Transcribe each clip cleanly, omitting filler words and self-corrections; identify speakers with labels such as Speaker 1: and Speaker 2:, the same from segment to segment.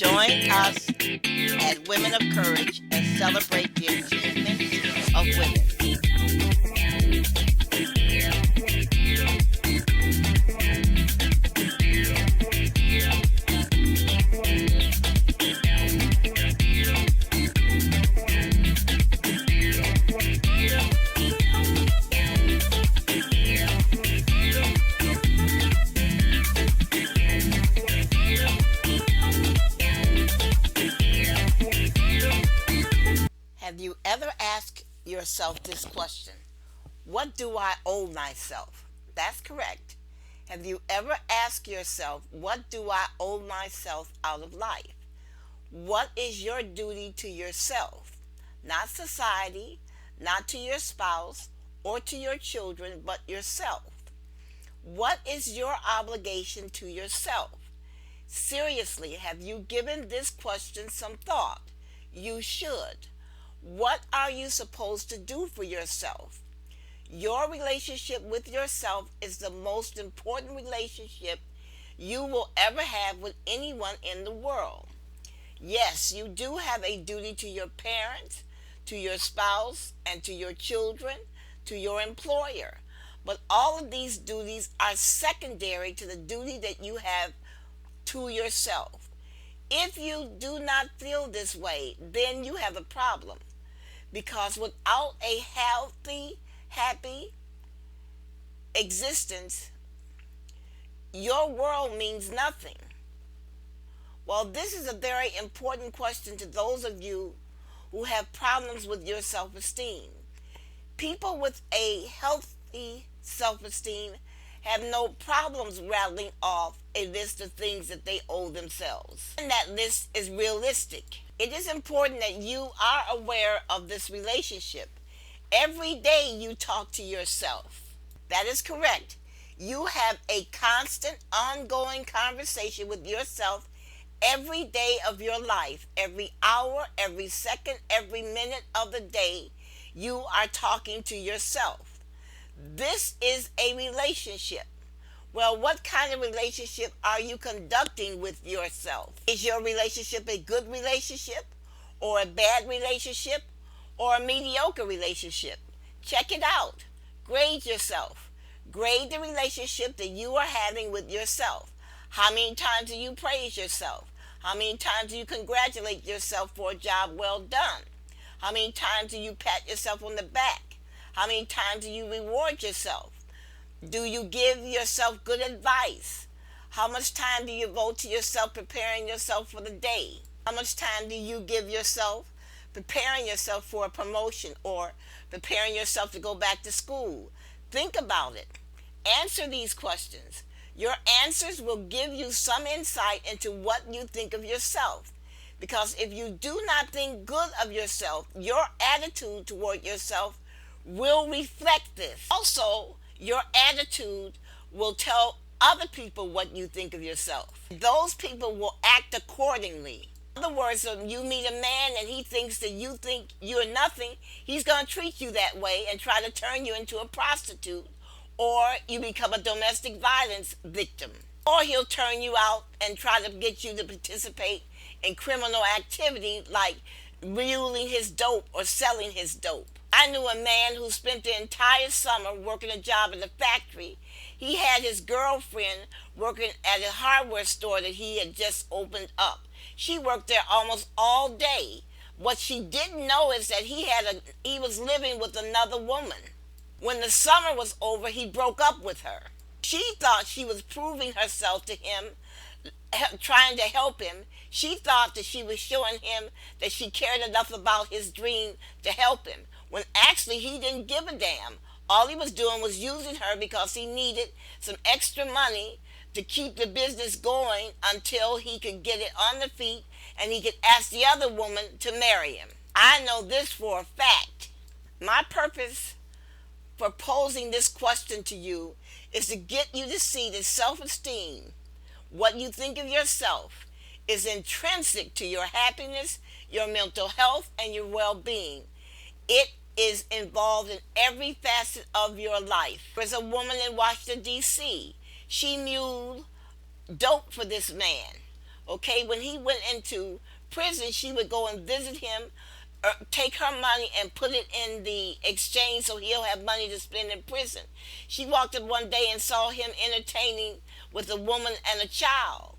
Speaker 1: Join us at Women of Courage and celebrate the achievements of women. Have you ever asked yourself this question? What do I owe myself? That's correct. Have you ever asked yourself, what do I owe myself out of life? What is your duty to yourself? Not society, not to your spouse or to your children, but yourself. What is your obligation to yourself? Seriously, have you given this question some thought? You should. What are you supposed to do for yourself? Your relationship with yourself is the most important relationship you will ever have with anyone in the world. Yes, you do have a duty to your parents, to your spouse, and to your children, to your employer. But all of these duties are secondary to the duty that you have to yourself. If you do not feel this way, then you have a problem. Because without a healthy, happy existence, your world means nothing. Well, this is a very important question to those of you who have problems with your self-esteem. People with a healthy self-esteem have no problems rattling off a list of things that they owe themselves. And that list is realistic. It is important that you are aware of this relationship. Every day you talk to yourself. That is correct. You have a constant, ongoing conversation with yourself every day of your life. Every hour, every second, every minute of the day, you are talking to yourself. This is a relationship. Well, what kind of relationship are you conducting with yourself? Is your relationship a good relationship, or a bad relationship, or a mediocre relationship? Check it out. Grade yourself. Grade the relationship that you are having with yourself. How many times do you praise yourself? How many times do you congratulate yourself for a job well done? How many times do you pat yourself on the back? How many times do you reward yourself? Do you give yourself good advice? How much time do you devote to yourself preparing yourself for the day? How much time do you give yourself preparing yourself for a promotion or preparing yourself to go back to school? Think about it. Answer these questions. Your answers will give you some insight into what you think of yourself. Because if you do not think good of yourself, your attitude toward yourself will reflect this. Also, your attitude will tell other people what you think of yourself. Those people will act accordingly. In other words, if you meet a man and he thinks that you think you're nothing, he's going to treat you that way and try to turn you into a prostitute, or you become a domestic violence victim. Or he'll turn you out and try to get you to participate in criminal activity like muling his dope or selling his dope. I knew a man who spent the entire summer working a job at a factory. He had his girlfriend working at a hardware store that he had just opened up. She worked there almost all day. What she didn't know is that he was living with another woman. When the summer was over, he broke up with her. She thought she was proving herself to him, trying to help him. She thought that she was showing him that she cared enough about his dream to help him, when actually he didn't give a damn. All he was doing was using her because he needed some extra money to keep the business going until he could get it on the feet and he could ask the other woman to marry him. I know this for a fact. My purpose for posing this question to you is to get you to see that self-esteem, what you think of yourself, is intrinsic to your happiness, your mental health, and your well-being. It is involved in every facet of your life. There's a woman in Washington, D.C. She muled dope for this man. Okay, when he went into prison, she would go and visit him, take her money and put it in the exchange so he'll have money to spend in prison. She walked in one day and saw him entertaining with a woman and a child.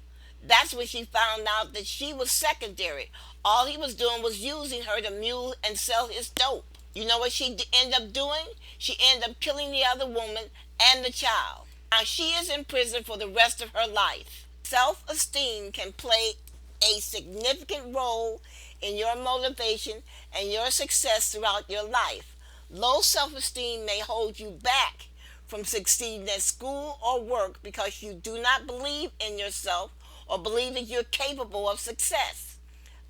Speaker 1: That's when she found out that she was secondary. All he was doing was using her to mule and sell his dope. You know what she ended up doing? She ended up killing the other woman and the child. Now she is in prison for the rest of her life. Self-esteem can play a significant role in your motivation and your success throughout your life. Low self-esteem may hold you back from succeeding at school or work because you do not believe in yourself or believe that you're capable of success.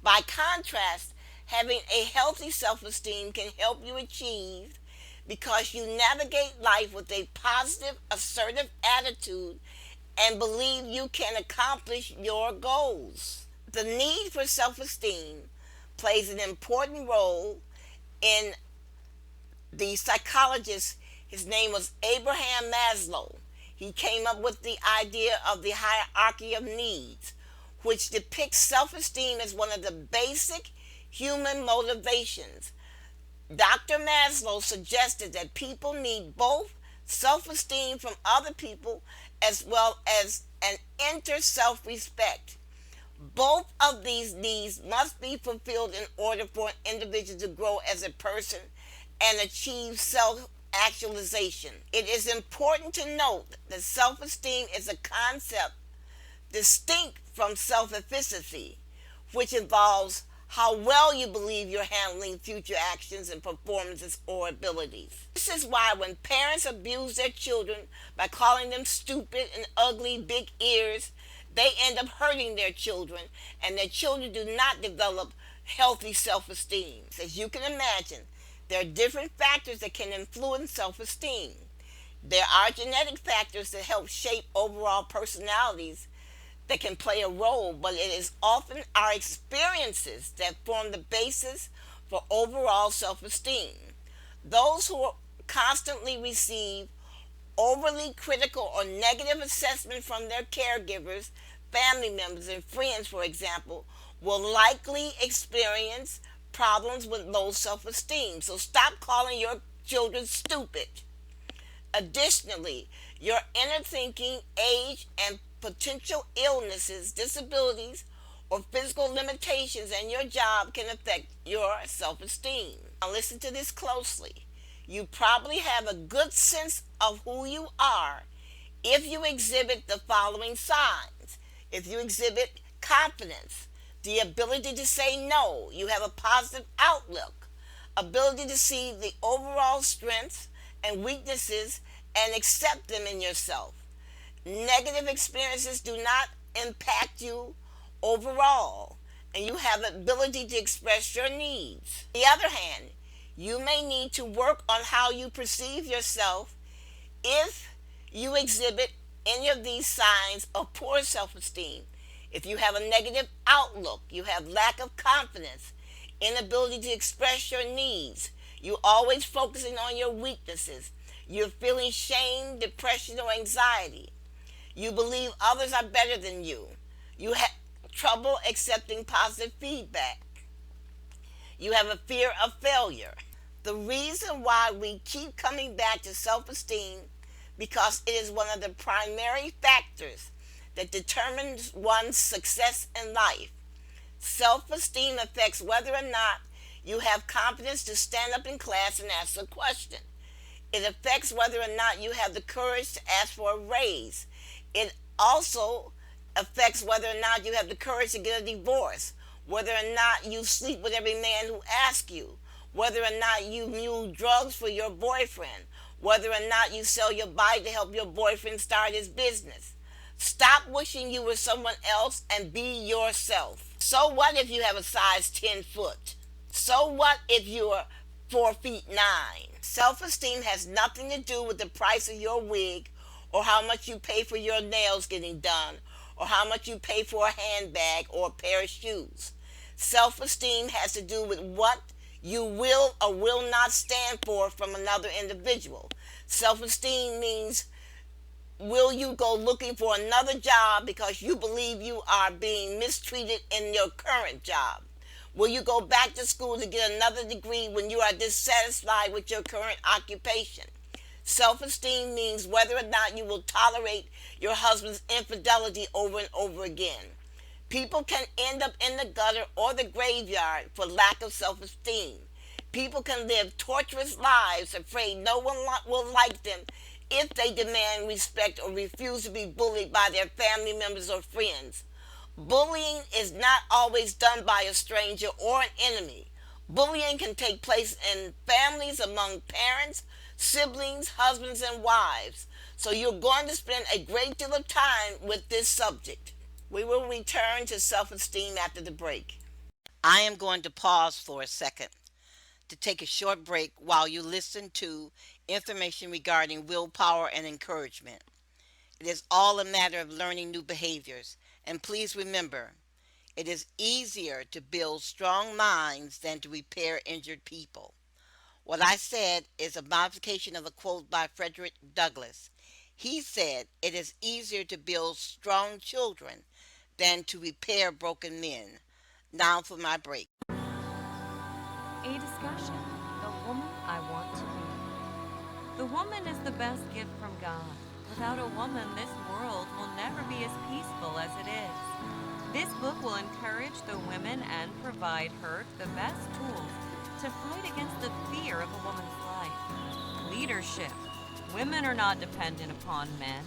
Speaker 1: By contrast, having a healthy self-esteem can help you achieve because you navigate life with a positive, assertive attitude and believe you can accomplish your goals. The need for self-esteem plays an important role in the psychologist. His name was Abraham Maslow. He came up with the idea of the hierarchy of needs, which depicts self-esteem as one of the basic human motivations. Dr. Maslow suggested that people need both self-esteem from other people as well as an inner self-respect. Both of these needs must be fulfilled in order for an individual to grow as a person and achieve self-actualization. It is important to note that self-esteem is a concept distinct from self-efficacy, which involves how well you believe you're handling future actions and performances or abilities. This is why when parents abuse their children by calling them stupid and ugly, big ears, they end up hurting their children, and their children do not develop healthy self-esteem. As you can imagine, there are different factors that can influence self-esteem. There are genetic factors that help shape overall personalities that can play a role, but it is often our experiences that form the basis for overall self-esteem. Those who constantly receive overly critical or negative assessment from their caregivers, family members, and friends, for example, will likely experience problems with low self-esteem. So stop calling your children stupid. Additionally, your inner thinking, age, and potential illnesses, disabilities, or physical limitations in your job can affect your self-esteem. Now listen to this closely. You probably have a good sense of who you are if you exhibit the following signs. If you exhibit confidence, the ability to say no, you have a positive outlook, ability to see the overall strengths and weaknesses and accept them in yourself. Negative experiences do not impact you overall, and you have the ability to express your needs. On the other hand, you may need to work on how you perceive yourself if you exhibit any of these signs of poor self-esteem. If you have a negative outlook, you have lack of confidence, inability to express your needs, you're always focusing on your weaknesses, you're feeling shame, depression, or anxiety, you believe others are better than you, you have trouble accepting positive feedback, you have a fear of failure. The reason why we keep coming back to self-esteem because it is one of the primary factors that determines one's success in life. Self-esteem affects whether or not you have confidence to stand up in class and ask a question. It affects whether or not you have the courage to ask for a raise. It also affects whether or not you have the courage to get a divorce, whether or not you sleep with every man who asks you, whether or not you mule drugs for your boyfriend, whether or not you sell your body to help your boyfriend start his business. Stop wishing you were someone else and be yourself. So what if you have a size 10 foot? So what if you're 4 feet 9? Self-esteem has nothing to do with the price of your wig or how much you pay for your nails getting done or how much you pay for a handbag or a pair of shoes. Self-esteem has to do with what you will or will not stand for from another individual. Self-esteem means Will you go looking for another job because you believe you are being mistreated in your current job? Will you go back to school to get another degree when you are dissatisfied with your current occupation? Self esteem means whether or not you will tolerate your husband's infidelity over and over again. People can end up in the gutter or the graveyard for lack of self esteem. People can live torturous lives afraid no one will like them if they demand respect or refuse to be bullied by their family members or friends. Bullying is not always done by a stranger or an enemy. Bullying can take place in families among parents, siblings, husbands, and wives. So you're going to spend a great deal of time with this subject. We will return to self esteem after the break. I am going to pause for a second to take a short break while you listen to information regarding willpower and encouragement. It is all a matter of learning new behaviors. And please remember, it is easier to build strong minds than to repair injured people. What I said is a modification of a quote by Frederick Douglass. He said, "It is easier to build strong children than to repair broken men." Now for my break.
Speaker 2: A discussion. The woman I want to be. The woman is the best gift from God. Without a woman, this world will never be as peaceful as it is. This book will encourage the women and provide her the best tools to fight against the fear of a woman's life. Leadership. Women are not dependent upon men.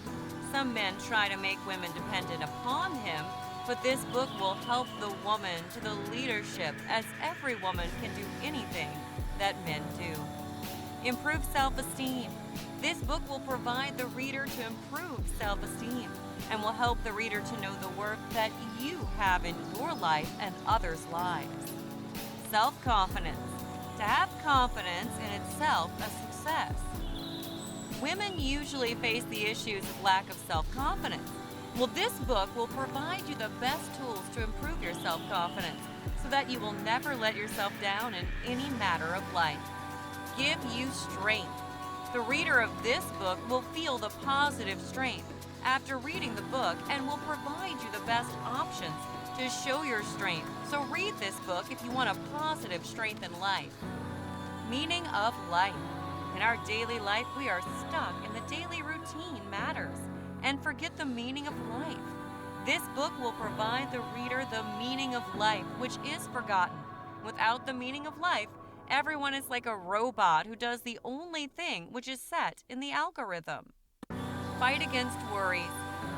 Speaker 2: Some men try to make women dependent upon him, but this book will help the woman to the leadership, as every woman can do anything that men do. Improve self-esteem. This book will provide the reader to improve self-esteem and will help the reader to know the worth that you have in your life and others' lives. Self-confidence. To have confidence in itself a success. Women usually face the issues of lack of self-confidence. Well, this book will provide you the best tools to improve your self-confidence so that you will never let yourself down in any matter of life. Give you strength. The reader of this book will feel the positive strength after reading the book and will provide you the best options to show your strength. So read this book if you want a positive strength in life. Meaning of life. In our daily life, we are stuck in the daily routine matters and forget the meaning of life. This book will provide the reader the meaning of life, which is forgotten. Without the meaning of life, everyone is like a robot who does the only thing which is set in the algorithm. Fight against worries.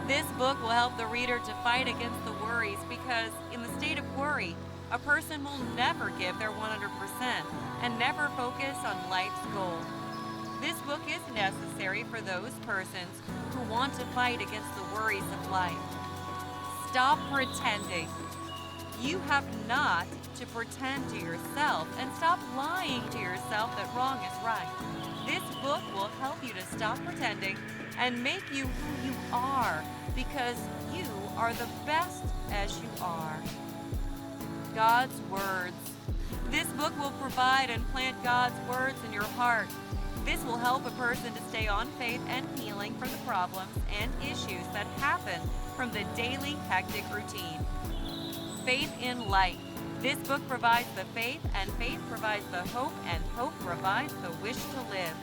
Speaker 2: This book will help the reader to fight against the worries because in the state of worry, a person will never give their 100% and never focus on life's goal. This book is necessary for those persons who want to fight against the worries of life. Stop pretending. You have not to pretend to yourself and stop lying to yourself that wrong is right. This book will help you to stop pretending and make you who you are because you are the best as you are. God's words. This book will provide and plant God's words in your heart. This will help a person to stay on faith and healing from the problems and issues that happen from the daily hectic routine. Faith in light. This book provides the faith, and faith provides the hope, and hope provides the wish to live.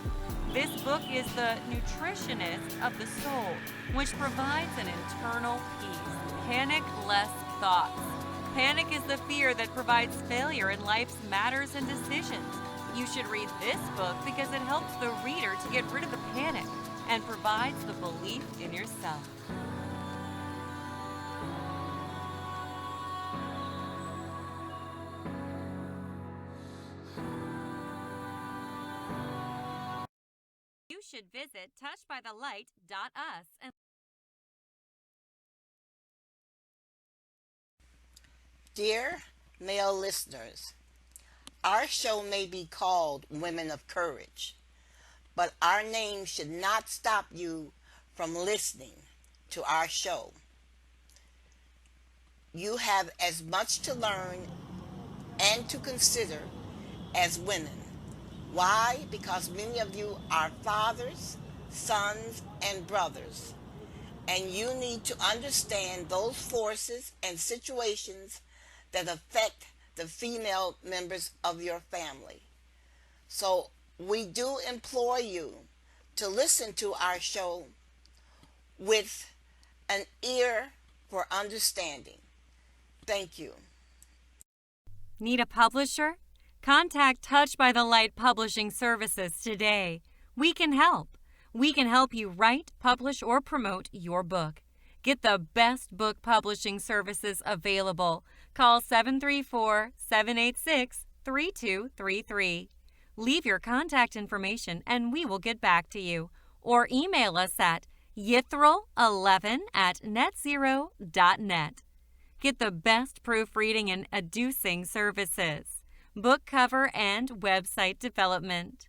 Speaker 2: This book is the nutritionist of the soul, which provides an internal peace. Panic-less thoughts. Panic is the fear that provides failure in life's matters and decisions. You should read this book because it helps the reader to get rid of the panic and provides the belief in yourself. You should visit touchedbythelight.us and
Speaker 1: Dear male listeners, our show may be called Women of Courage, but our name should not stop you from listening to our show. You have as much to learn and to consider as women. Why? Because many of you are fathers, sons, and brothers. And you need to understand those forces and situations that affect the female members of your family. So we do implore you to listen to our show with an ear for understanding. Thank you.
Speaker 2: Need a publisher? Contact Touched by the Light Publishing Services today. We can help. We can help you write, publish, or promote your book. Get the best book publishing services available. Call 734-786-3233. Leave your contact information and we will get back to you. Or email us at yithril11@netzero.net. Get the best proofreading and adducing services, book cover and website development,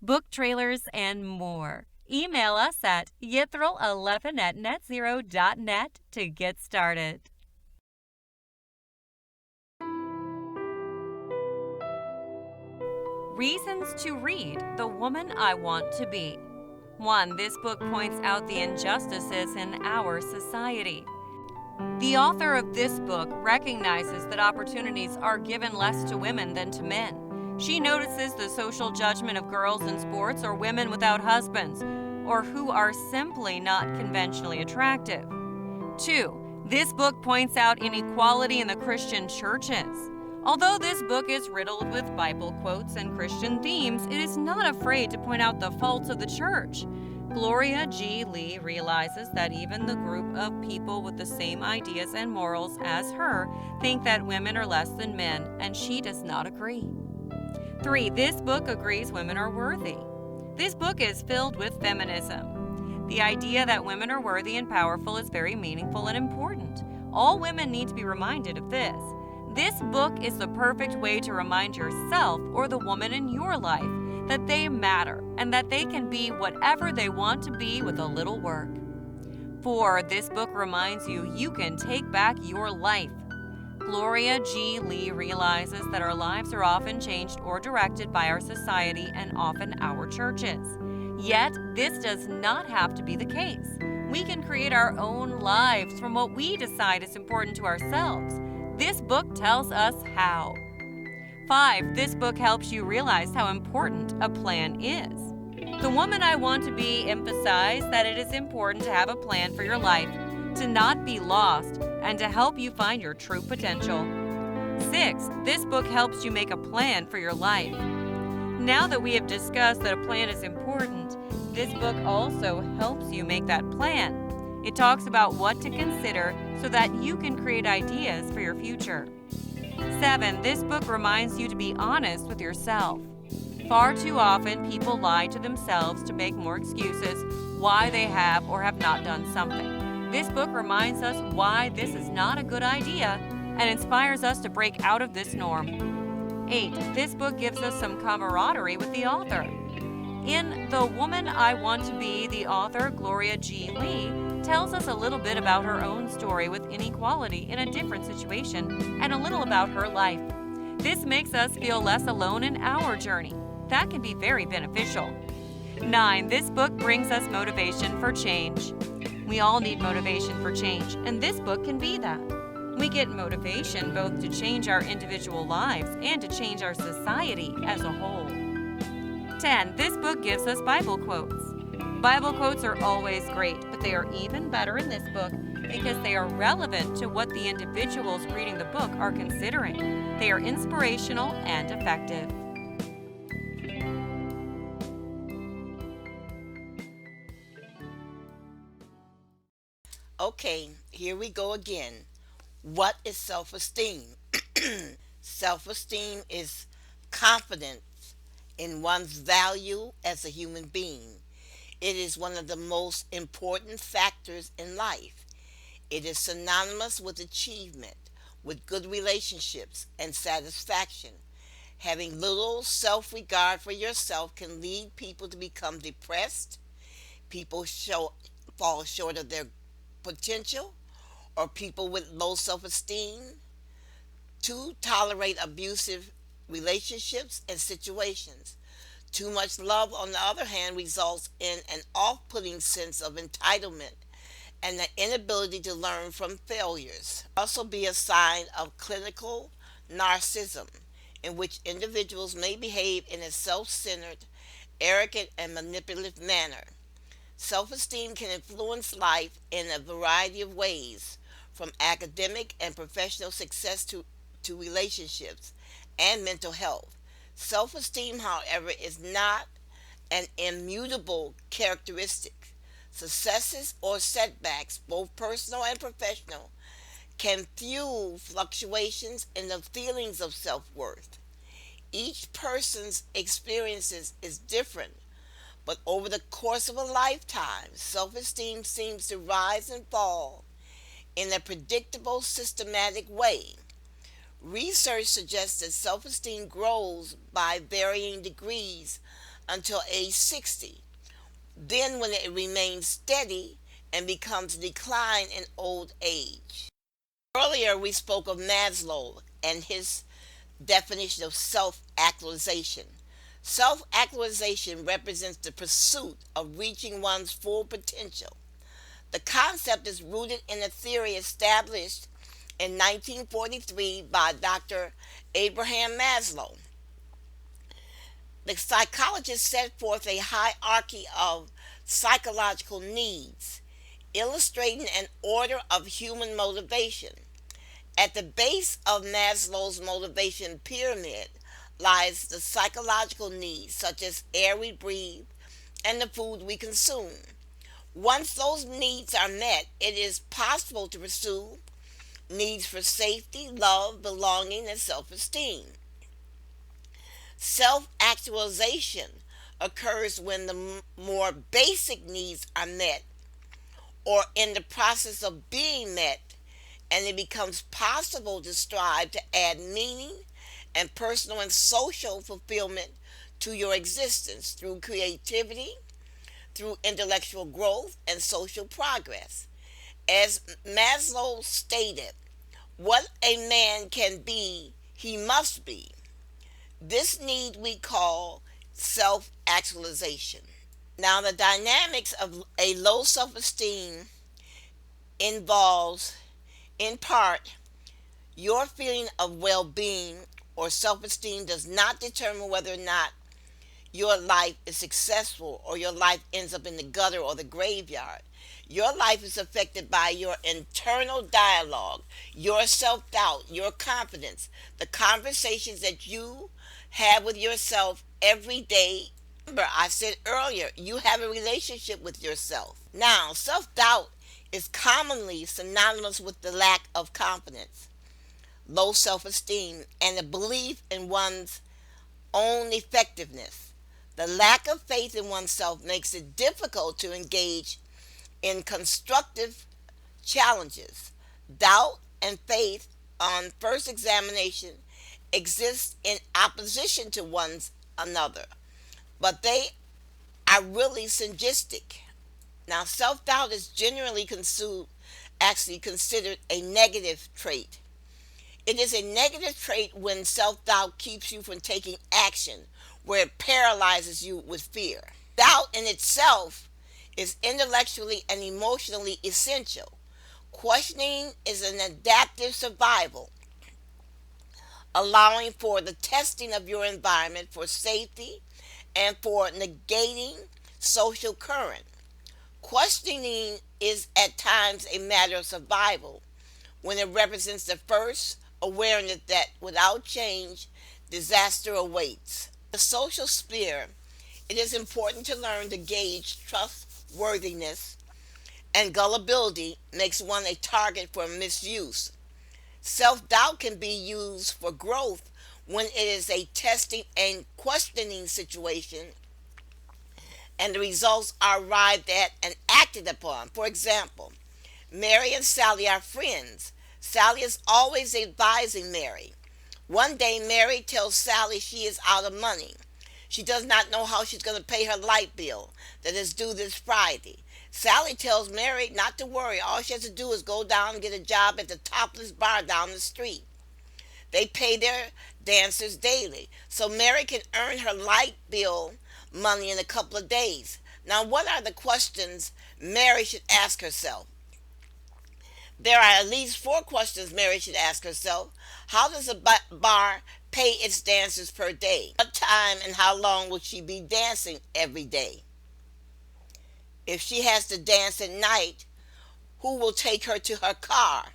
Speaker 2: book trailers, and more. Email us at yithril11@netzero.net to get started. Reasons to read The Woman I Want to Be. 1. This book points out the injustices in our society. The author of this book recognizes that opportunities are given less to women than to men. She notices the social judgment of girls in sports or women without husbands, or who are simply not conventionally attractive. 2. This book points out inequality in the Christian churches. Although this book is riddled with Bible quotes and Christian themes, it is not afraid to point out the faults of the church. Gloria G. Lee realizes that even the group of people with the same ideas and morals as her think that women are less than men, and she does not agree. 3. This book agrees women are worthy. This book is filled with feminism. The idea that women are worthy and powerful is very meaningful and important. All women need to be reminded of this. This book is the perfect way to remind yourself or the woman in your life that they matter and that they can be whatever they want to be with a little work. 4. This book reminds you you can take back your life. Gloria G. Lee realizes that our lives are often changed or directed by our society and often our churches. Yet, this does not have to be the case. We can create our own lives from what we decide is important to ourselves. This book tells us how. 5. This book helps you realize how important a plan is. The Woman I Want to Be emphasized that it is important to have a plan for your life, to not be lost, and to help you find your true potential. 6. This book helps you make a plan for your life. Now that we have discussed that a plan is important, this book also helps you make that plan. It talks about what to consider so that you can create ideas for your future. 7. This book reminds you to be honest with yourself. Far too often, people lie to themselves to make more excuses why they have or have not done something. This book reminds us why this is not a good idea and inspires us to break out of this norm. 8. This book gives us some camaraderie with the author. In The Woman I Want to Be, the author, Gloria G. Lee, tells us a little bit about her own story with inequality in a different situation and a little about her life. This makes us feel less alone in our journey. That can be very beneficial. 9. This book brings us motivation for change. We all need motivation for change, and this book can be that. We get motivation both to change our individual lives and to change our society as a whole. 10. This book gives us Bible quotes. Bible quotes are always great, but they are even better in this book because they are relevant to what the individuals reading the book are considering. They are inspirational and effective.
Speaker 1: Okay, here we go again. What is self-esteem? Self-esteem is confidence in one's value as a human being. It is one of the most important factors in life. It is synonymous with achievement, with good relationships and satisfaction. Having little self-regard for yourself can lead people to become depressed. People fall short of their potential, or people with low self-esteem. 2. Tolerate abusive relationships and situations. Too much love, on the other hand, results in an off putting sense of entitlement and the inability to learn from failures. Also, be a sign of clinical narcissism, in which individuals may behave in a self centered, arrogant, and manipulative manner. Self esteem can influence life in a variety of ways, from academic and professional success to relationships and mental health. Self esteem, however, is not an immutable characteristic. Successes or setbacks, both personal and professional, can fuel fluctuations in the feelings of self worth. Each person's experiences is different, but over the course of a lifetime, self esteem seems to rise and fall in a predictable, systematic way. Research suggests that self esteem grows by varying degrees until age 60. Then, when it remains steady and becomes decline in old age. Earlier, we spoke of Maslow and his definition of self actualization. Self actualization represents the pursuit of reaching one's full potential. The concept is rooted in a theory established in 1943 by Dr. Abraham Maslow. The psychologist set forth a hierarchy of psychological needs, illustrating an order of human motivation. At the base of Maslow's motivation pyramid lies the psychological needs, such as air we breathe and the food we consume. Once those needs are met, it is possible to pursue needs for safety, love, belonging, and self esteem. Self actualization occurs when the more basic needs are met or in the process of being met, and it becomes possible to strive to add meaning and personal and social fulfillment to your existence through creativity, through intellectual growth, and social progress. As Maslow stated, what a man can be, he must be. This need we call self actualization. Now, the dynamics of a low self esteem involves, in part, your feeling of well being or self esteem does not determine whether or not your life is successful or your life ends up in the gutter or the graveyard. Your life is affected by your internal dialogue, your self doubt, your confidence, the conversations that you have with yourself every day. Remember, I said earlier, you have a relationship with yourself. Now, self doubt is commonly synonymous with the lack of confidence, low self esteem, and a belief in one's own effectiveness. The lack of faith in oneself makes it difficult to engage in constructive challenges. Doubt and faith, on first examination, exist in opposition to one another, but they are really synergistic. Now, self doubt is generally actually considered a negative trait. It is a negative trait when self doubt keeps you from taking action, where it paralyzes you with fear. Doubt in itself is intellectually and emotionally essential. Questioning is an adaptive survival, allowing for the testing of your environment for safety and for negating social current. Questioning is at times a matter of survival when it represents the first awareness that without change, disaster awaits. In the social sphere, it is important to learn to gauge trustworthiness, and gullibility makes one a target for misuse. Self doubt can be used for growth when it is a testing and questioning situation and the results are arrived at and acted upon. For example, Mary and Sally are friends. Sally is always advising Mary. One day, Mary tells Sally she is out of money. She does not know how she's going to pay her light bill that is due this Friday. Sally tells Mary not to worry. All she has to do is go down and get a job at the topless bar down the street. They pay their dancers daily. So Mary can earn her light bill money in a couple of days. Now, what are the questions Mary should ask herself? There are at least four questions Mary should ask herself. How does a bar pay its dancers per day? What time and how long will she be dancing every day? If she has to dance at night, who will take her to her car?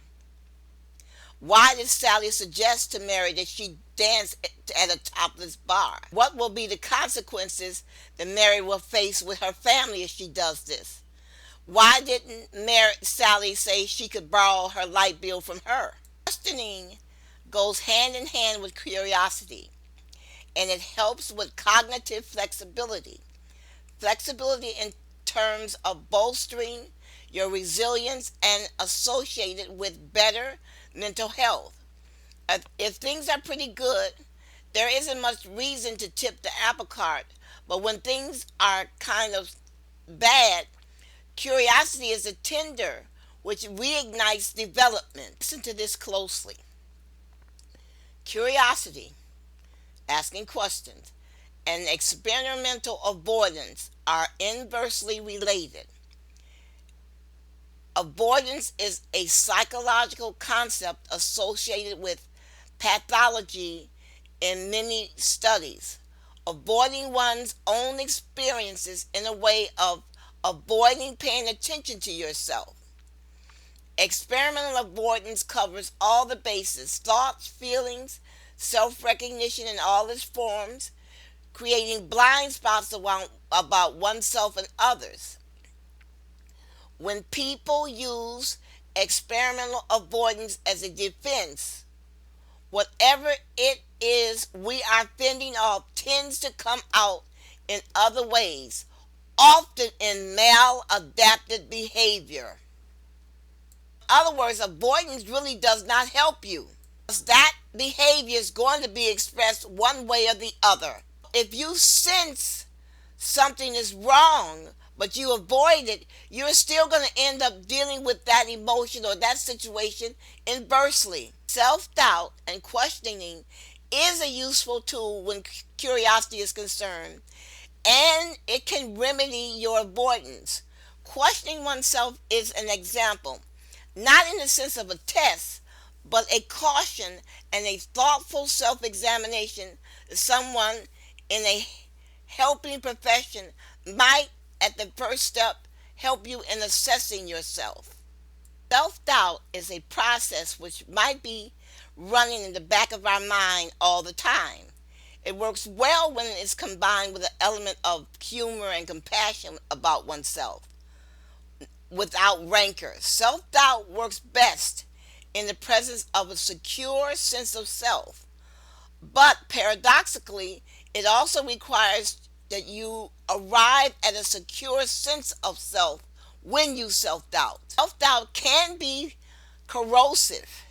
Speaker 1: Why did Sally suggest to Mary that she dance at a topless bar? What will be the consequences that Mary will face with her family if she does this? Why didn't Sally say she could borrow her light bill from her? Questioning goes hand in hand with curiosity, and it helps with cognitive flexibility. Flexibility in terms of bolstering your resilience and associated with better mental health. If things are pretty good, there isn't much reason to tip the apple cart, but when things are kind of bad, curiosity is a tinder which reignites development. Listen to this closely. Curiosity, asking questions, and experimental avoidance are inversely related. Avoidance is a psychological concept associated with pathology in many studies. Avoiding one's own experiences in a way of avoiding paying attention to yourself. Experimental avoidance covers all the bases: thoughts, feelings, self-recognition in all its forms, creating blind spots about oneself and others. When people use experimental avoidance as a defense, whatever it is we are fending off tends to come out in other ways, often in maladaptive behavior. In other words, avoidance really does not help you, because that behavior is going to be expressed one way or the other. If you sense something is wrong, but you avoid it, you're still going to end up dealing with that emotion or that situation inversely. Self-doubt and questioning is a useful tool when curiosity is concerned, and it can remedy your avoidance. Questioning oneself is an example, not in the sense of a test, but a caution and a thoughtful self-examination that someone in a helping profession might, at the first step, help you in assessing yourself. Self-doubt is a process which might be running in the back of our mind all the time. It works well when it is combined with an element of humor and compassion about oneself, without rancor. Self-doubt works best in the presence of a secure sense of self. But paradoxically, it also requires that you arrive at a secure sense of self when you self-doubt. Self-doubt can be corrosive.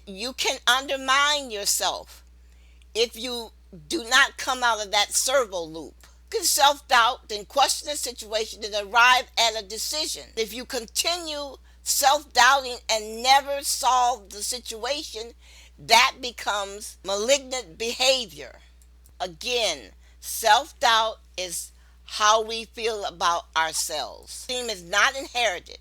Speaker 1: You can undermine yourself if you do not come out of that servo loop. You can self-doubt, then question the situation, and arrive at a decision. If you continue self-doubting and never solve the situation, that becomes malignant behavior. Again, self-doubt is how we feel about ourselves. Self-esteem is not inherited,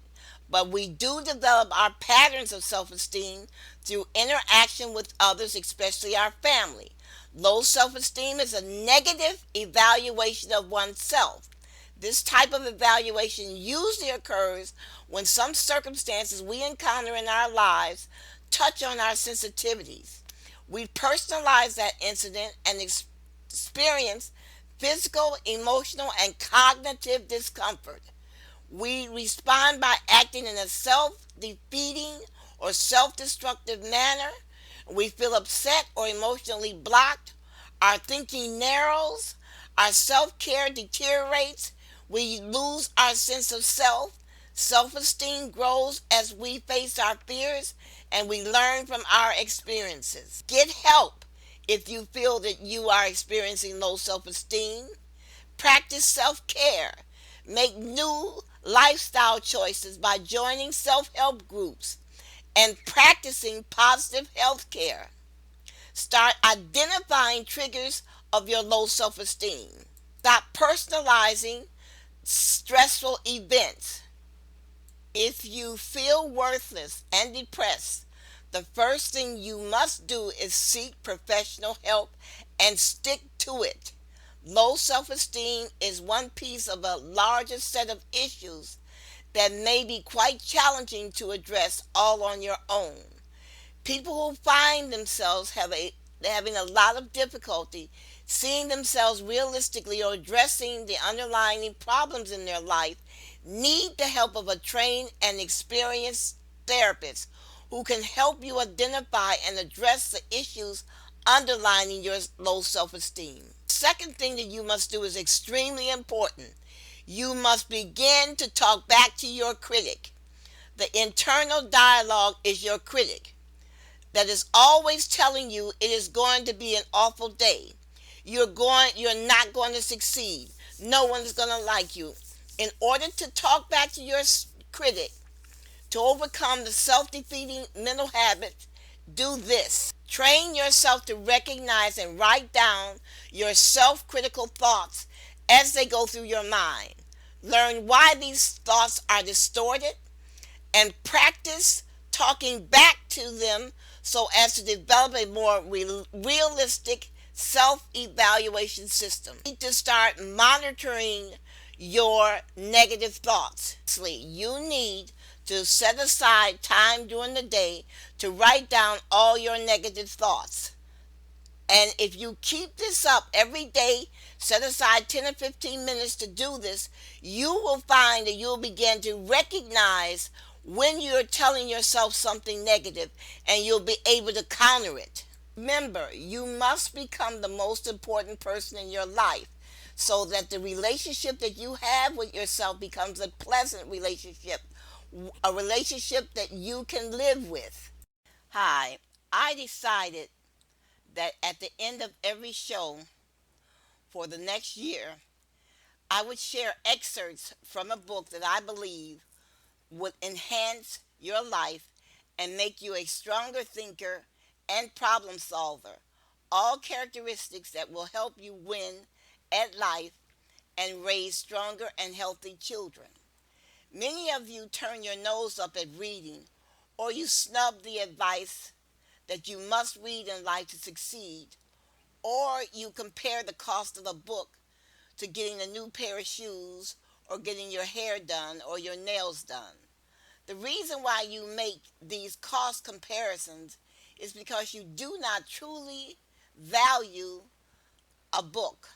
Speaker 1: but we do develop our patterns of self-esteem through interaction with others, especially our family. Low self-esteem is a negative evaluation of oneself. This type of evaluation usually occurs when some circumstances we encounter in our lives touch on our sensitivities. We personalize that incident and experience physical, emotional, and cognitive discomfort. We respond by acting in a self-defeating or self-destructive manner. We feel upset or emotionally blocked. Our thinking narrows. Our self-care deteriorates. We lose our sense of self. Self-esteem grows as we face our fears and we learn from our experiences. Get help if you feel that you are experiencing low self-esteem. Practice self-care. Make new lifestyle choices by joining self-help groups and practicing positive health care. Start identifying triggers of your low self esteem. Stop personalizing stressful events. If you feel worthless and depressed, the first thing you must do is seek professional help and stick to it. Low self esteem is one piece of a larger set of issues that may be quite challenging to address all on your own. People who find themselves having a lot of difficulty seeing themselves realistically or addressing the underlying problems in their life need the help of a trained and experienced therapist who can help you identify and address the issues underlining your low self-esteem. Second thing that you must do is extremely important. You must begin to talk back to your critic. The internal dialogue is your critic that is always telling you it is going to be an awful day. You're not going to succeed. No one's going to like you. In order to talk back to your critic, to overcome the self-defeating mental habits, do this. Train yourself to recognize and write down your self-critical thoughts as they go through your mind. Learn why these thoughts are distorted and practice talking back to them so as to develop a more realistic self-evaluation system. You need to start monitoring your negative thoughts. You need to set aside time during the day to write down all your negative thoughts. And if you keep this up every day, set aside 10 or 15 minutes to do this, you will find that you'll begin to recognize when you're telling yourself something negative and you'll be able to counter it. Remember, you must become the most important person in your life so that the relationship that you have with yourself becomes a pleasant relationship, a relationship that you can live with. Hi, I decided that at the end of every show for the next year, I would share excerpts from a book that I believe would enhance your life and make you a stronger thinker and problem solver. All characteristics that will help you win at life and raise stronger and healthy children. Many of you turn your nose up at reading, or you snub the advice that you must read in life to succeed, or you compare the cost of a book to getting a new pair of shoes or getting your hair done or your nails done. The reason why you make these cost comparisons is because you do not truly value a book.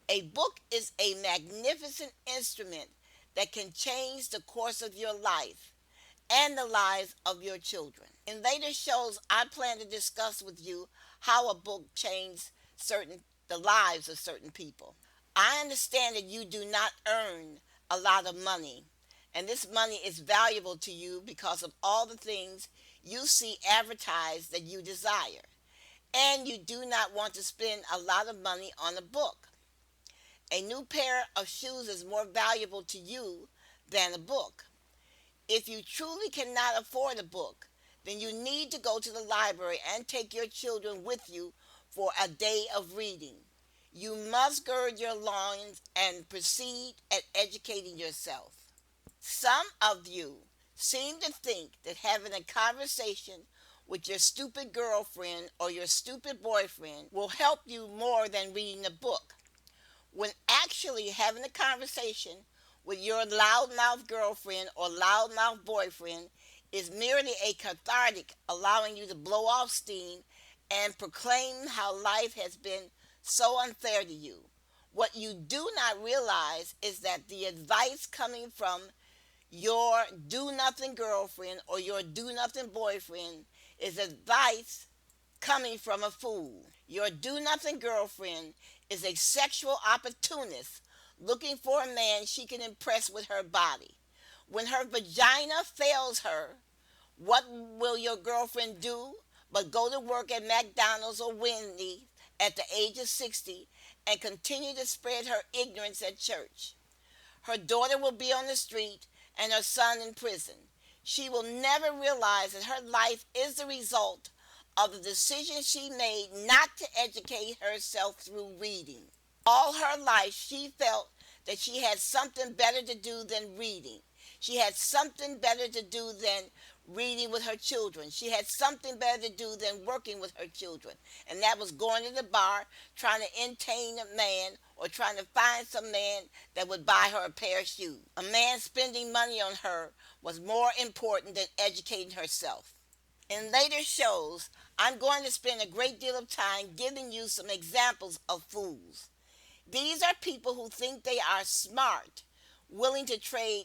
Speaker 1: A book is a magnificent instrument that can change the course of your life and the lives of your children. In later shows, I plan to discuss with you how a book changed the lives of certain people. I understand that you do not earn a lot of money, and this money is valuable to you because of all the things you see advertised that you desire, and you do not want to spend a lot of money on a book. A new pair of shoes is more valuable to you than a book. If you truly cannot afford a book, then you need to go to the library and take your children with you for a day of reading. You must gird your loins and proceed at educating yourself. Some of you seem to think that having a conversation with your stupid girlfriend or your stupid boyfriend will help you more than reading a book, when actually having a conversation with your loudmouth girlfriend or loudmouth boyfriend is merely a cathartic, allowing you to blow off steam and proclaim how life has been so unfair to you. What you do not realize is that the advice coming from your do-nothing girlfriend or your do-nothing boyfriend is advice coming from a fool. Your do-nothing girlfriend is a sexual opportunist looking for a man she can impress with her body. When her vagina fails her, what will your girlfriend do but go to work at McDonald's or Wendy's at the age of 60 and continue to spread her ignorance at church? Her daughter will be on the street and her son in prison. She will never realize that her life is the result of the decision she made not to educate herself through reading. All her life, she felt that she had something better to do than reading. She had something better to do than reading with her children. She had something better to do than working with her children. And that was going to the bar, trying to entertain a man, or trying to find some man that would buy her a pair of shoes. A man spending money on her was more important than educating herself. In later shows, I'm going to spend a great deal of time giving you some examples of fools. These are people who think they are smart, willing to trade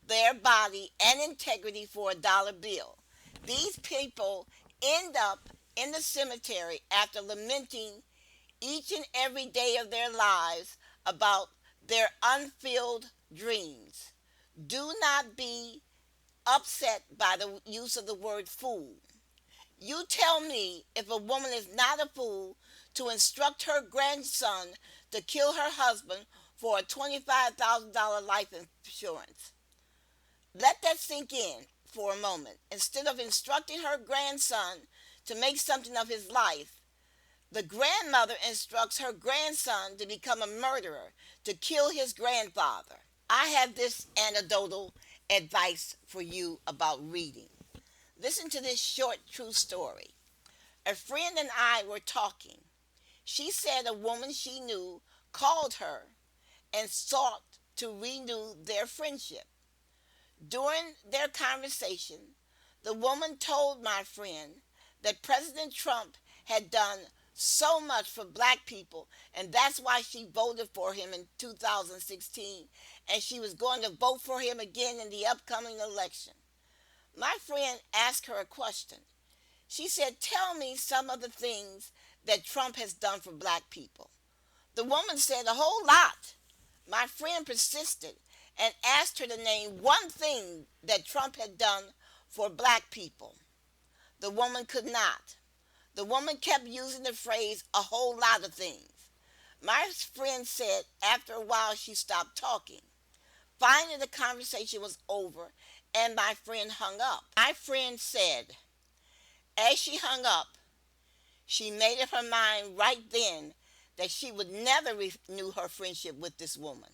Speaker 1: their body and integrity for a dollar bill. These people end up in the cemetery after lamenting each and every day of their lives about their unfilled dreams. Do not be upset by the use of the word fool. You tell me if a woman is not a fool to instruct her grandson to kill her husband for a $25,000 life insurance. Let that sink in for a moment. Instead of instructing her grandson to make something of his life, the grandmother instructs her grandson to become a murderer, to kill his grandfather. I have this anecdotal advice for you about reading. Listen to this short true story. A friend and I were talking. She said a woman she knew called her and sought to renew their friendship. During their conversation, the woman told my friend that President Trump had done so much for black people, and that's why she voted for him in 2016, and she was going to vote for him again in the upcoming election. My friend asked her a question. She said, "Tell me some of the things that Trump has done for black people." The woman said, "A whole lot." My friend persisted and asked her to name one thing that Trump had done for black people. The woman could not. The woman kept using the phrase, "a whole lot of things." My friend said after a while she stopped talking. Finally, the conversation was over and my friend hung up. My friend said, as she hung up, she made up her mind right then that she would never renew her friendship with this woman.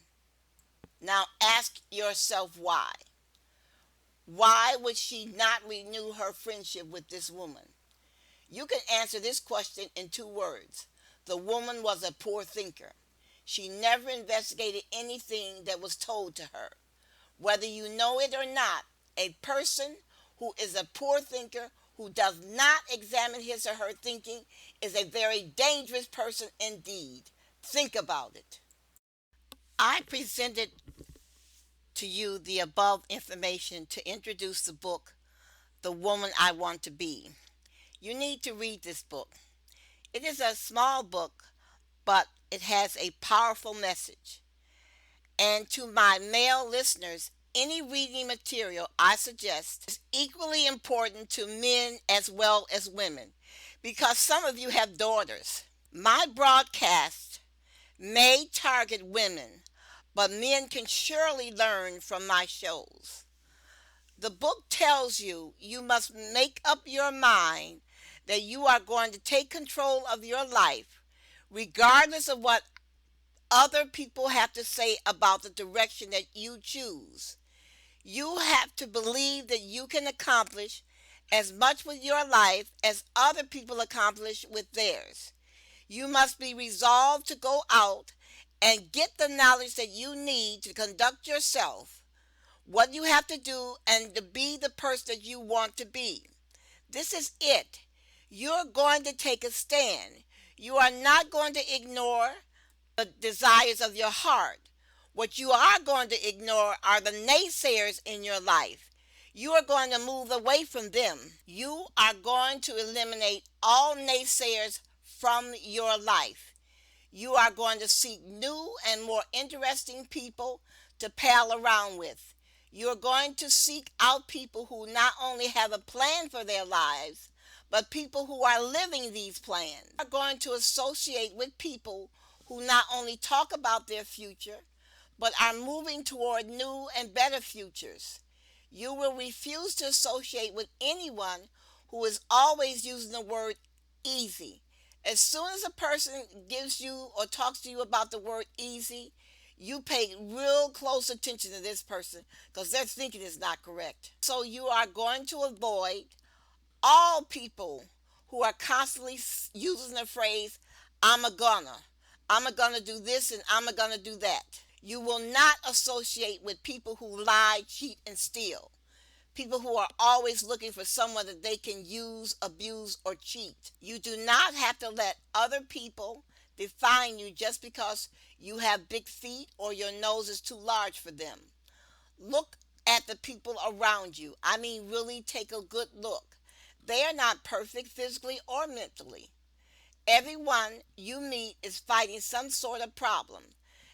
Speaker 1: Now ask yourself why. Why would she not renew her friendship with this woman? You can answer this question in 2 words. The woman was a poor thinker. She never investigated anything that was told to her. Whether you know it or not, a person who is a poor thinker, who does not examine his or her thinking, is a very dangerous person indeed. Think about it. I presented to you the above information to introduce the book, The Woman I Want to Be. You need to read this book. It is a small book, but it has a powerful message. And to my male listeners, any reading material I suggest is equally important to men as well as women, because some of you have daughters. My broadcast may target women, but men can surely learn from my shows. The book tells you you must make up your mind that you are going to take control of your life, regardless of what other people have to say about the direction that you choose. You have to believe that you can accomplish as much with your life as other people accomplish with theirs. You must be resolved to go out and get the knowledge that you need to conduct yourself, what you have to do, and to be the person that you want to be. This is it. You're going to take a stand. You are not going to ignore the desires of your heart. What you are going to ignore are the naysayers in your life. You are going to move away from them. You are going to eliminate all naysayers from your life. You are going to seek new and more interesting people to pal around with. You're going to seek out people who not only have a plan for their lives, but people who are living these plans. You are going to associate with people who not only talk about their future, but are moving toward new and better futures. You will refuse to associate with anyone who is always using the word easy. As soon as a person gives you or talks to you about the word easy, you pay real close attention to this person because their thinking is not correct. Also, you are going to avoid all people who are constantly using the phrase, I'm a gonna. I'm a gonna do this and I'm a gonna do that. You will not associate with people who lie, cheat, and steal. People who are always looking for someone that they can use, abuse, or cheat. You do not have to let other people define you just because you have big feet or your nose is too large for them. Look at the people around you. I mean, really take a good look. They are not perfect physically or mentally. Everyone you meet is fighting some sort of problem.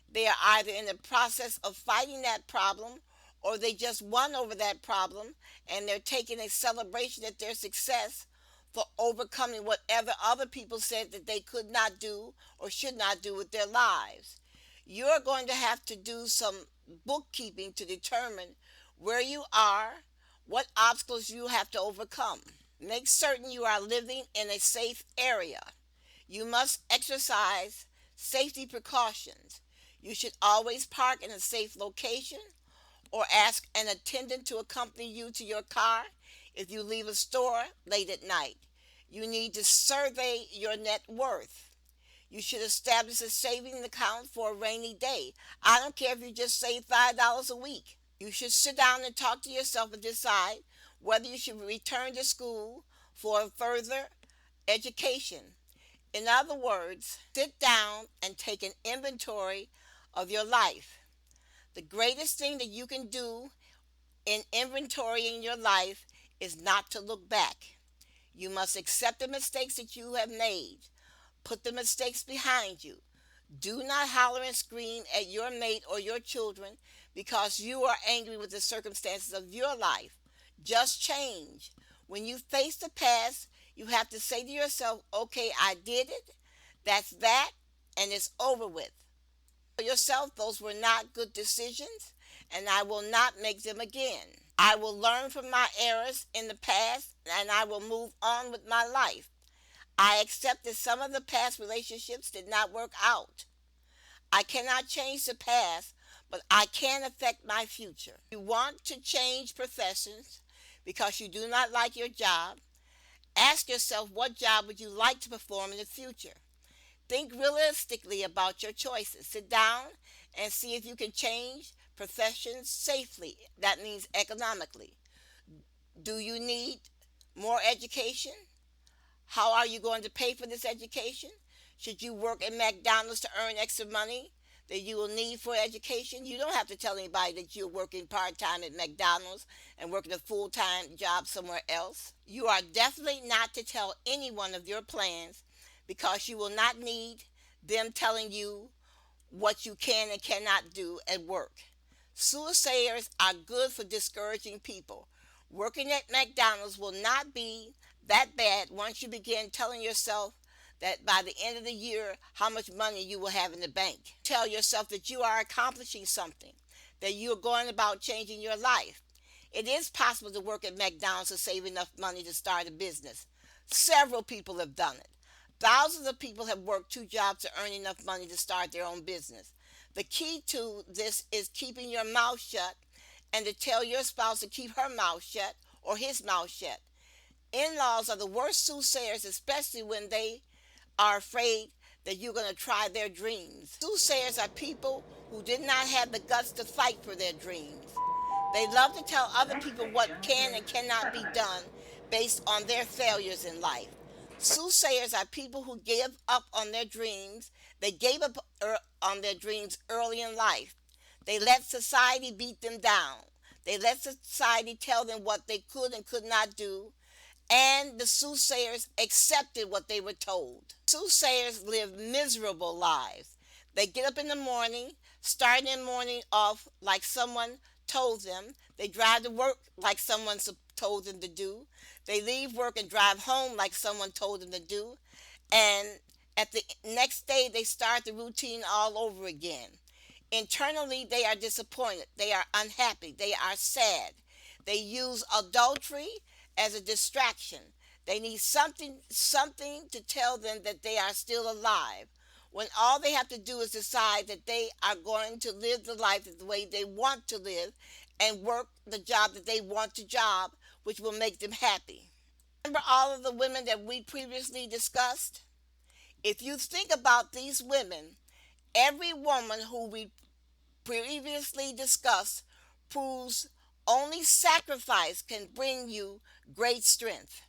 Speaker 1: They are either in the process of fighting that problem or they just won over that problem and they're taking a celebration at their success for overcoming whatever other people said that they could not do or should not do with their lives. You're going to have to do some bookkeeping to determine where you are, what obstacles you have to overcome. Make certain you are living in a safe area. You must exercise safety precautions. You should always park in a safe location or ask an attendant to accompany you to your car if you leave a store late at night. You need to survey your net worth. You should establish a savings account for a rainy day. I don't care if you just save $5 a week. You should sit down and talk to yourself and decide whether you should return to school for further education. In other words, sit down and take an inventory of your life. The greatest thing that you can do in inventorying your life is not to look back. You must accept the mistakes that you have made. Put the mistakes behind you. Do not holler and scream at your mate or your children because you are angry with the circumstances of your life. Just change. When you face the past, you have to say to yourself, okay, I did it. That's that, and it's over with. Tell yourself those were not good decisions, and I will not make them again. I will learn from my errors in the past, and I will move on with my life. I accept that some of the past relationships did not work out. I cannot change the past, but I can affect my future. You want to change professions because you do not like your job. Ask yourself what job would you like to perform in the future. Think realistically about your choices. Sit down and see if you can change professions safely. That means economically. Do you need more education? How are you going to pay for this education? Should you work at McDonald's to earn extra money that you will need for education? You don't have to tell anybody that you're working part-time at McDonald's and working a full-time job somewhere else. You are definitely not to tell anyone of your plans because you will not need them telling you what you can and cannot do at work. Soothsayers are good for discouraging people. Working at McDonald's will not be that bad once you begin telling yourself that by the end of the year how much money you will have in the bank. Tell yourself that you are accomplishing something, that you are going about changing your life. It is possible to work at McDonald's to save enough money to start a business. Several people have done it. Thousands of people have worked two jobs to earn enough money to start their own business. The key to this is keeping your mouth shut and to tell your spouse to keep her mouth shut or his mouth shut. In-laws are the worst soothsayers, especially when they are afraid that you're going to try their dreams. Soothsayers are people who did not have the guts to fight for their dreams. They love to tell other people what can and cannot be done based on their failures in life. Soothsayers are people who give up on their dreams. They gave up on their dreams early in life. They let society beat them down. They let society tell them what they could and could not do. And the soothsayers accepted what they were told. Soothsayers live miserable lives. They get up in the morning, start their morning off like someone told them. They drive to work like someone told them to do. They leave work and drive home like someone told them to do. And at the next day, they start the routine all over again. Internally, they are disappointed. They are unhappy. They are sad. They use adultery as a distraction. They need something to tell them that they are still alive, when all they have to do is decide that they are going to live the life the way they want to live and work the job that they want to job, which will make them happy. Remember all of the women that we previously discussed? If you think about these women, every woman who we previously discussed proves only sacrifice can bring you great strength.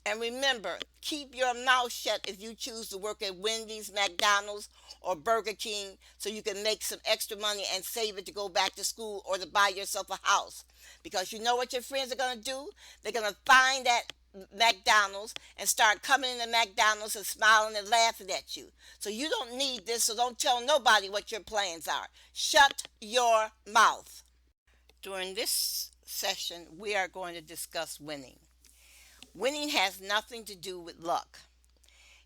Speaker 1: And remember, keep your mouth shut if you choose to work at Wendy's, McDonald's, or Burger King so you can make some extra money and save it to go back to school or to buy yourself a house. Because you know what your friends are going to do? They're going to find that McDonald's and start coming into McDonald's and smiling and laughing at you. So you don't need this, so don't tell nobody what your plans are. Shut your mouth. During this session, we are going to discuss winning. Winning has nothing to do with luck.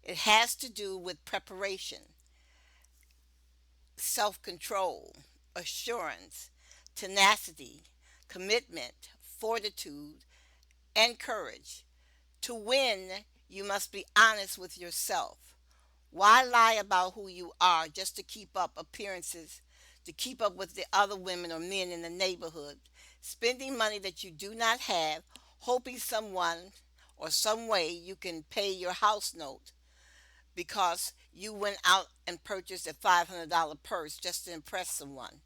Speaker 1: It has to do with preparation, self-control, assurance, tenacity, commitment, fortitude, and courage. To win, you must be honest with yourself. Why lie about who you are just to keep up appearances, to keep up with the other women or men in the neighborhood, spending money that you do not have, hoping someone or some way you can pay your house note because you went out and purchased a $500 purse just to impress someone?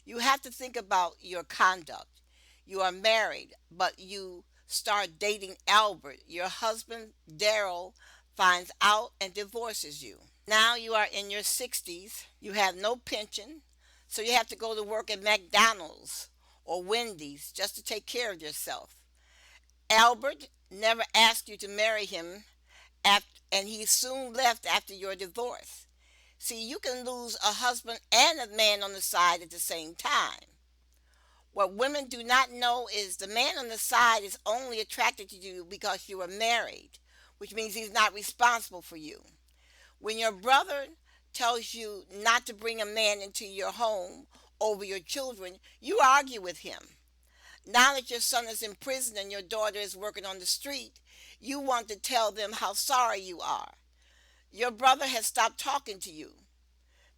Speaker 1: You have to think about your conduct. You are married, but you start dating Albert. Your husband, Daryl, finds out and divorces you. Now you are in your 60s. You have no pension, so you have to go to work at McDonald's or Wendy's just to take care of yourself. Albert never asked you to marry him, and he soon left after your divorce. See, you can lose a husband and a man on the side at the same time. What women do not know is the man on the side is only attracted to you because you are married, which means he's not responsible for you. When your brother tells you not to bring a man into your home over your children, you argue with him. Now that your son is in prison and your daughter is working on the street, you want to tell them how sorry you are. Your brother has stopped talking to you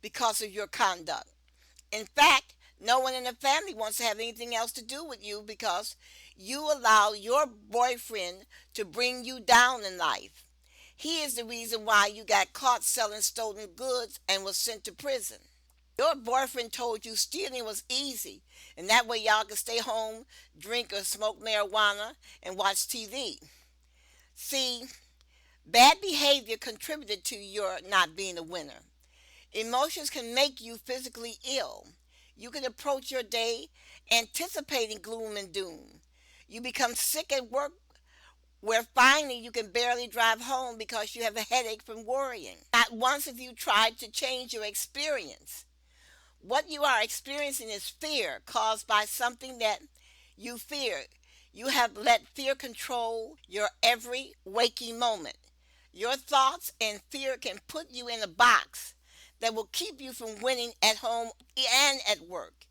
Speaker 1: because of your conduct. In fact, no one in the family wants to have anything else to do with you because you allow your boyfriend to bring you down in life. He is the reason why you got caught selling stolen goods and was sent to prison. Your boyfriend told you stealing was easy, and that way y'all could stay home, drink or smoke marijuana, and watch TV. See, bad behavior contributed to your not being a winner. Emotions can make you physically ill. You can approach your day anticipating gloom and doom. You become sick at work where finally you can barely drive home because you have a headache from worrying. Not once have you tried to change your experience. What you are experiencing is fear caused by something that you fear. You have let fear control your every waking moment. Your thoughts and fear can put you in a box that will keep you from winning at home and at work.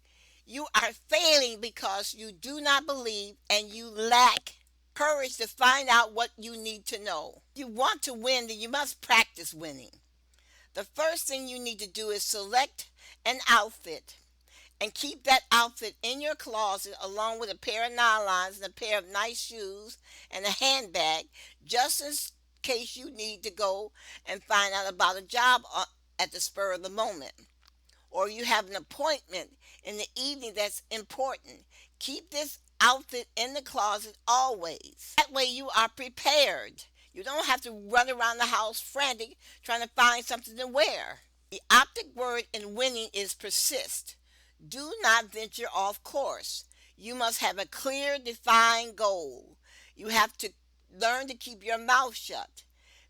Speaker 1: You are failing because you do not believe and you lack courage to find out what you need to know. If you want to win, then you must practice winning. The first thing you need to do is select an outfit and keep that outfit in your closet along with a pair of nylons and a pair of nice shoes and a handbag just in case you need to go and find out about a job at the spur of the moment, or you have an appointment in the evening that's important. Keep this outfit in the closet always. That way you are prepared. You don't have to run around the house frantic trying to find something to wear. The optic word in winning is persist. Do not venture off course. You must have a clear, defined goal. You have to learn to keep your mouth shut.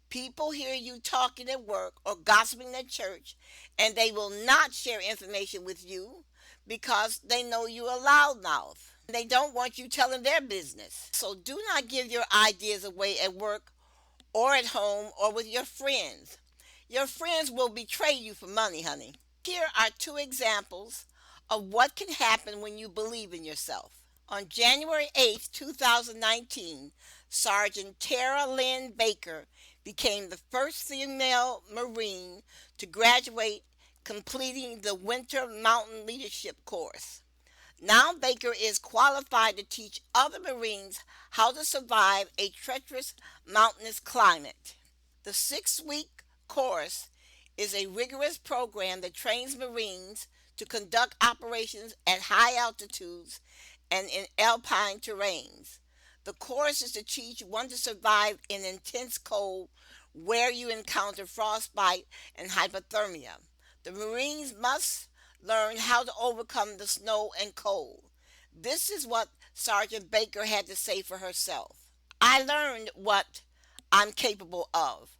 Speaker 1: People hear you talking at work or gossiping at church, and they will not share information with you because they know you're a loudmouth. They don't want you telling their business. So do not give your ideas away at work or at home or with your friends. Your friends will betray you for money, honey. Here are two examples of what can happen when you believe in yourself. On January 8, 2019, Sergeant Tara Lynn Baker became the first female Marine to graduate, completing the Winter Mountain Leadership course. Now Baker is qualified to teach other Marines how to survive a treacherous mountainous climate. The 6-week course is a rigorous program that trains Marines to conduct operations at high altitudes and in alpine terrains. The course is to teach one to survive in intense cold where you encounter frostbite and hypothermia. The Marines must learn how to overcome the snow and cold. This is what Sergeant Baker had to say for herself. I learned what I'm capable of.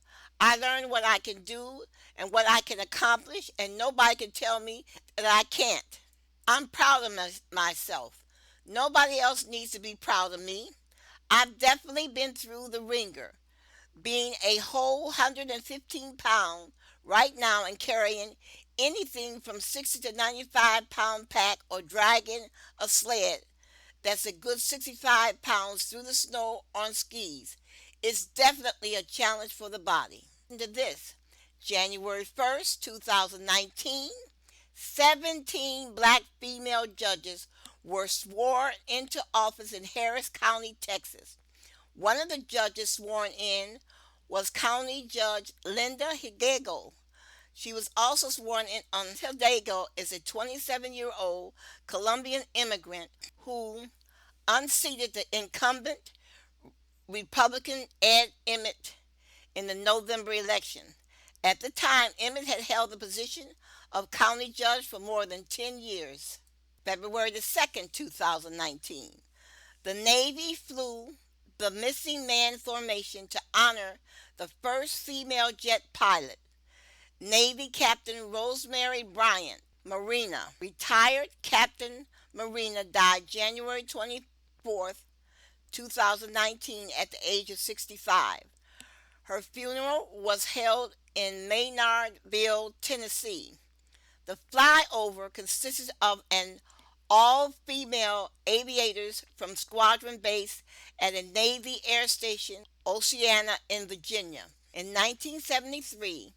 Speaker 1: I learned what I can do and what I can accomplish, and nobody can tell me that I can't. I'm proud of myself. Nobody else needs to be proud of me. I've definitely been through the ringer, being a whole 115 pound right now and carrying anything from 60 to 95-pound pack or dragging a sled that's a good 65 pounds through the snow on skis. It's definitely a challenge for the body. To this, January 1st, 2019, 17 black female judges were sworn into office in Harris County, Texas. One of the judges sworn in was County Judge Linda Hidalgo. She was also sworn in on Hidalgo is a 27-year-old Colombian immigrant who unseated the incumbent Republican Ed Emmett in the November election. At the time, Emmett had held the position of county judge for more than 10 years. February 2nd, 2019, the Navy flew the missing man formation to honor the first female jet pilot, Navy Captain Rosemary Bryant Marina. Retired Captain Marina died January 24th, 2019 at the age of 65. Her funeral was held in Maynardville, Tennessee. The flyover consisted of an all-female aviators from Squadron Base at a Navy Air Station, Oceana in Virginia. In 1973,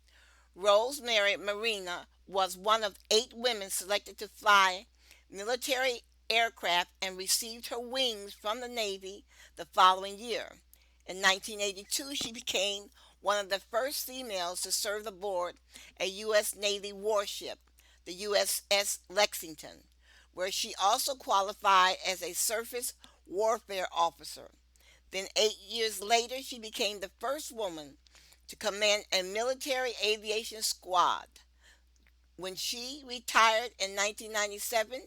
Speaker 1: Rosemary Marina was one of 8 women selected to fly military aircraft and received her wings from the Navy the following year. In 1982, she became one of the first females to serve aboard a U.S. Navy warship, the USS Lexington, where she also qualified as a surface warfare officer. Then 8 years later, she became the first woman to command a military aviation squad. When she retired in 1997,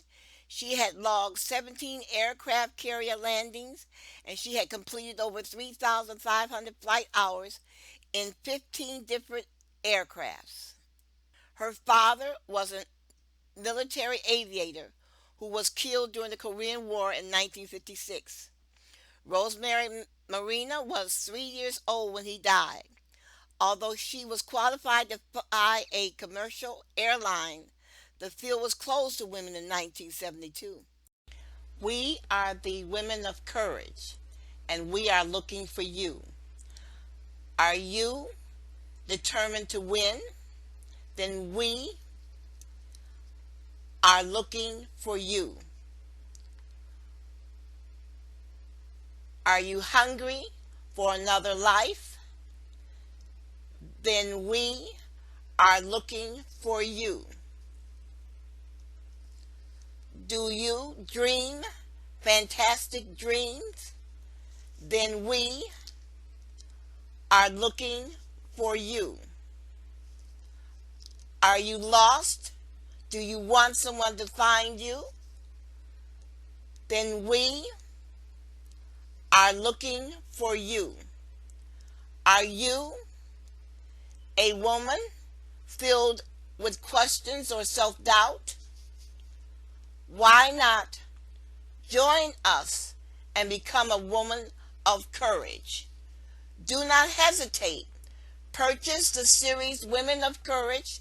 Speaker 1: she had logged 17 aircraft carrier landings, and she had completed over 3,500 flight hours in 15 different aircrafts. Her father was a military aviator who was killed during the Korean War in 1956. Rosemary Marina was 3 years old when he died. Although she was qualified to fly a commercial airline, the field was closed to women in 1972. We are the women of courage, and we are looking for you. Are you determined to win? Then we are looking for you. Are you hungry for another life? Then we are looking for you. Do you dream fantastic dreams? Then we are looking for you. Are you lost? Do you want someone to find you? Then we are looking for you. Are you a woman filled with questions or self-doubt? Why not join us and become a woman of courage? Do not hesitate. Purchase the series Women of Courage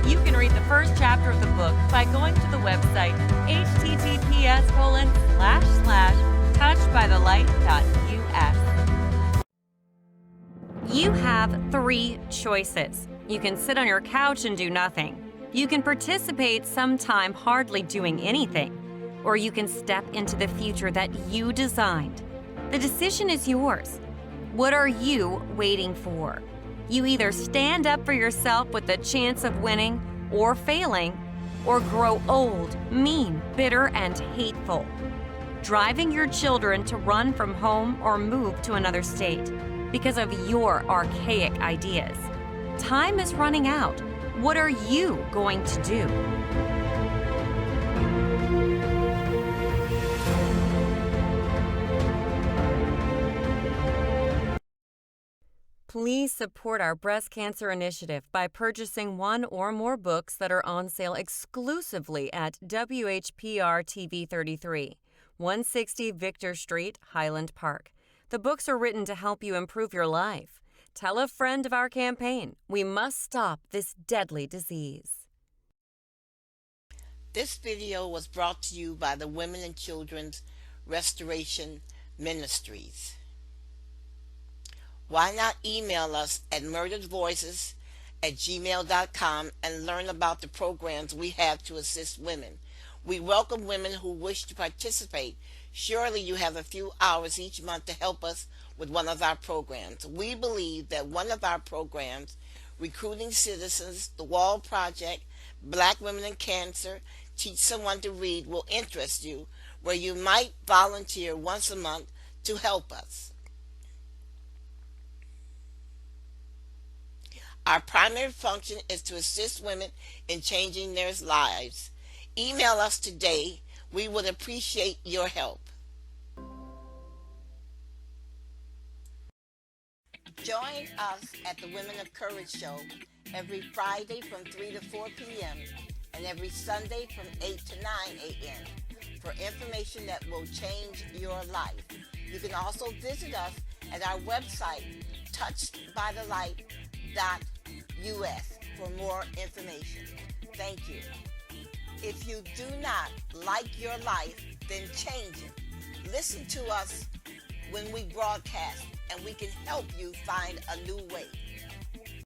Speaker 2: You can read the first chapter of the book by going to the website https://touchedbythelight.us. You have 3 choices. You can sit on your couch and do nothing. You can participate sometime hardly doing anything. Or you can step into the future that you designed. The decision is yours. What are you waiting for? You either stand up for yourself with the chance of winning or failing, or grow old, mean, bitter, and hateful, driving your children to run from home or move to another state because of your archaic ideas. Time is running out. What are you going to do? Please support our breast cancer initiative by purchasing 1 or more books that are on sale exclusively at WHPR TV 33, 160 Victor Street, Highland Park. The books are written to help you improve your life. Tell a friend of our campaign. We must stop this deadly disease.
Speaker 1: This video was brought to you by the Women and Children's Restoration Ministries. Why not email us at murderedvoices@gmail.com and learn about the programs we have to assist women. We welcome women who wish to participate. Surely you have a few hours each month to help us with one of our programs. We believe that one of our programs, Recruiting Citizens, The Wall Project, Black Women in Cancer, Teach Someone to Read, will interest you, where you might volunteer once a month to help us. Our primary function is to assist women in changing their lives. Email us today. We would appreciate your help. Join us at the Women of Courage Show every Friday from 3 to 4 p.m. and every Sunday from 8 to 9 a.m. for information that will change your life. You can also visit us at our website, touchedbythelight.us, for more information. Thank you. If you do not like your life, then change it. Listen to us when we broadcast, and we can help you find a new way.